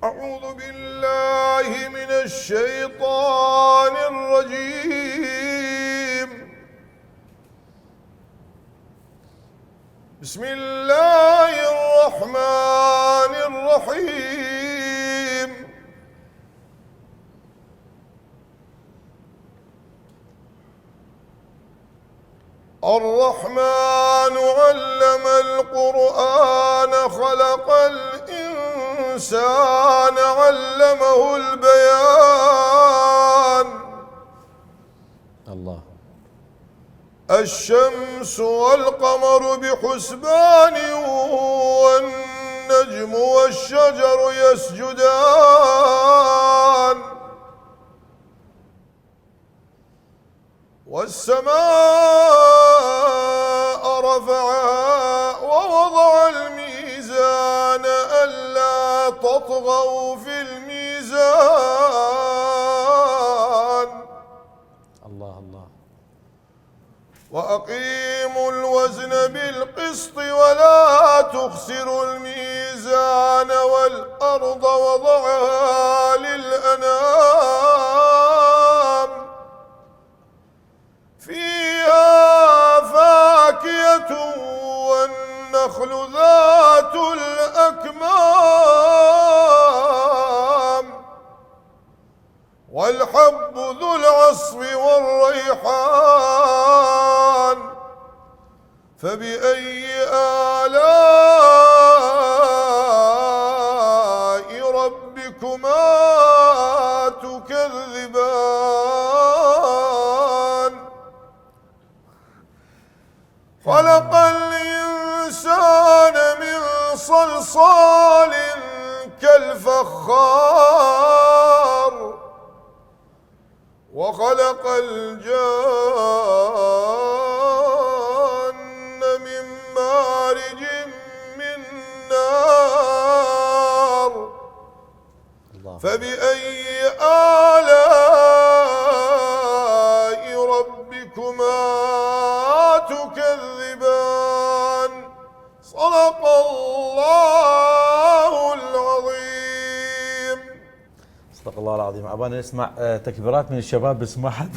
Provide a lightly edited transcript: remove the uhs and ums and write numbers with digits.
أعوذ بالله من الشيطان الرجيم. بسم الله الرحمن الرحيم. الرحمن علم القرآن خلق الإنسان علمه البيان. الله. الشمس والقمر بحسبان والنجم والشجر يسجدان والسماء رفعها ووضع الميزان ألا تطغوا في الميزان. الله الله. وأقيموا الوزن بالقسط ولا تخسروا الميزان والأرض وضعها للأنام فيها فاكهة والنخل ذات الأكمام والحب ذو العصف والريحان. فبأي آلاء ربكما تكذبان. خلق الإنسان من صلصال كالفخار وخلق الجان من مارج من نار. الله. فبأي آلاء ربكما تكذبان. صدق الله العظيم. صدق الله العظيم. أبانا نسمع تكبيرات من الشباب بس ما حد